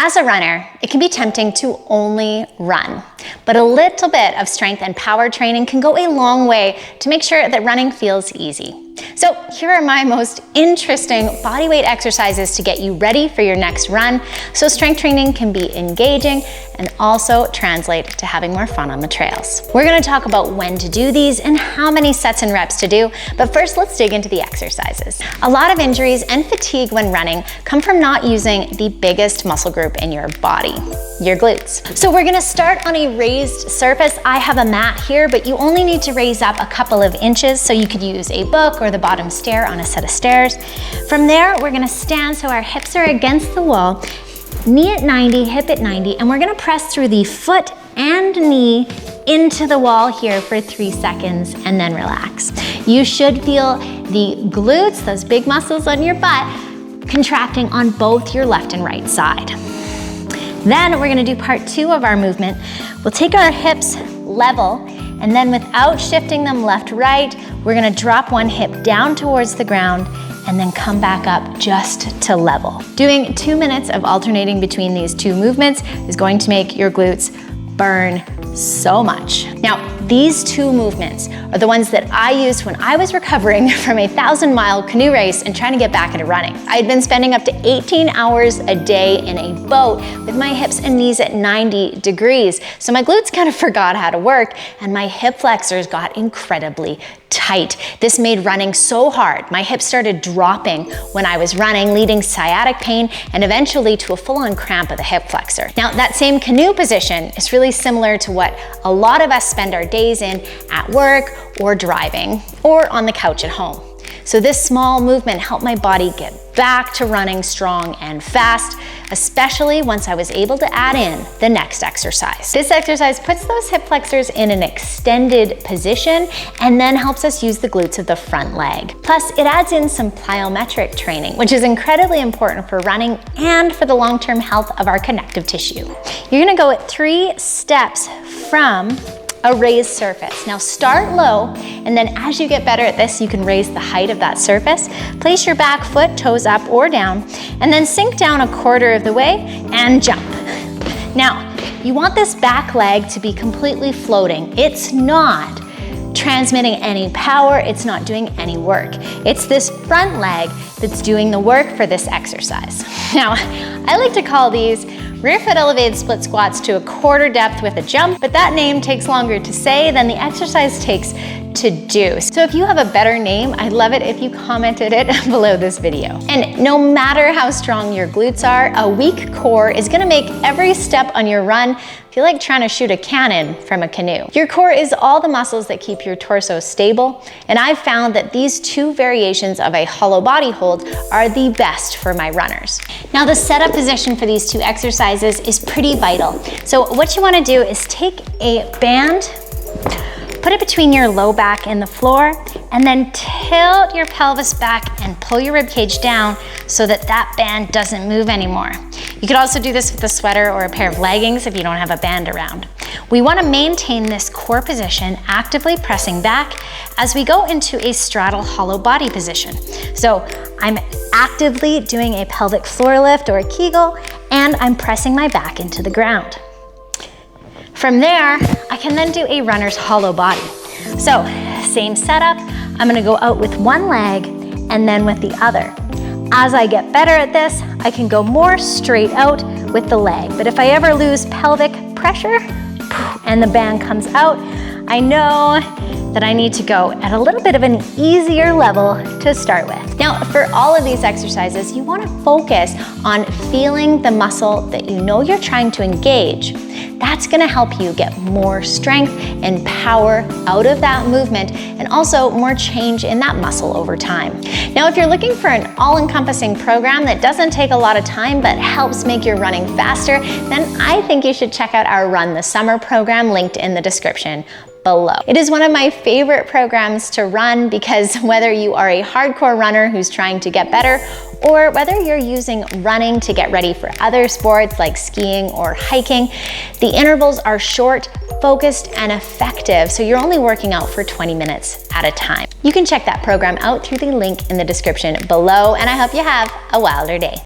As a runner, it can be tempting to only run, but a little bit of strength and power training can go a long way to make sure that running feels easy. So here are my most interesting bodyweight exercises to get you ready for your next run, so strength training can be engaging and also translate to having more fun on the trails. We're gonna talk about when to do these and how many sets and reps to do, but first let's dig into the exercises. A lot of injuries and fatigue when running come from not using the biggest muscle group in your body, your glutes. So we're gonna start on a raised surface. I have a mat here, but you only need to raise up a couple of inches, so you could use a book or the bottom stair on a set of stairs. From there, we're gonna stand so our hips are against the wall, knee at 90, hip at 90, and we're gonna press through the foot and knee into the wall here for 3 seconds and then relax. You should feel the glutes, those big muscles on your butt, contracting on both your left and right side. Then we're gonna do part 2 of our movement. We'll take our hips level, and then without shifting them left, right, we're gonna drop one hip down towards the ground and then come back up just to level. Doing 2 minutes of alternating between these 2 movements is going to make your glutes burn so much. Now, these 2 movements are the ones that I used when I was recovering from a 1,000-mile canoe race and trying to get back into running. I had been spending up to 18 hours a day in a boat with my hips and knees at 90 degrees. So my glutes kind of forgot how to work and my hip flexors got incredibly tight. This made running so hard. My hips started dropping when I was running, leading to sciatic pain and eventually to a full-on cramp of the hip flexor. Now, that same canoe position is really similar to what a lot of us spend our days in at work or driving or on the couch at home. So this small movement helped my body get back to running strong and fast, especially once I was able to add in the next exercise. This exercise puts those hip flexors in an extended position and then helps us use the glutes of the front leg. Plus, it adds in some plyometric training, which is incredibly important for running and for the long-term health of our connective tissue. You're gonna go at 3 steps from a raised surface. Now start low, and then as you get better at this, you can raise the height of that surface. Place your back foot, toes up or down, and then sink down 1/4 of the way and jump. Now, you want this back leg to be completely floating. It's not transmitting any power, it's not doing any work. It's this front leg that's doing the work for this exercise. Now, I like to call these rear foot elevated split squats to 1/4 depth with a jump, but that name takes longer to say than the exercise takes to do. So if you have a better name, I'd love it if you commented it below this video. And no matter how strong your glutes are, a weak core is gonna make every step on your run feel like trying to shoot a cannon from a canoe. Your core is all the muscles that keep your torso stable, and I've found that these 2 variations of a hollow body hold are the best for my runners. Now, the setup position for these 2 exercises is pretty vital. So what you wanna do is take a band, put it between your low back and the floor, and then tilt your pelvis back and pull your rib cage down so that that band doesn't move anymore. You could also do this with a sweater or a pair of leggings if you don't have a band around. We want to maintain this core position, actively pressing back as we go into a straddle hollow body position. So I'm actively doing a pelvic floor lift or a Kegel, and I'm pressing my back into the ground. From there, I can then do a runner's hollow body. So, same setup, I'm gonna go out with one leg and then with the other. As I get better at this, I can go more straight out with the leg. But if I ever lose pelvic pressure and the band comes out, I know that I need to go at a little bit of an easier level to start with. Now, for all of these exercises, you want to focus on feeling the muscle that you know you're trying to engage. That's going to help you get more strength and power out of that movement, and also more change in that muscle over time. Now, if you're looking for an all-encompassing program that doesn't take a lot of time but helps make your running faster, then I think you should check out our Run the Summer program linked in the description below. It is one of my favorite programs to run because whether you are a hardcore runner who's trying to get better, or whether you're using running to get ready for other sports like skiing or hiking, the intervals are short, focused, and effective, so you're only working out for 20 minutes at a time. You can check that program out through the link in the description below, and I hope you have a wilder day.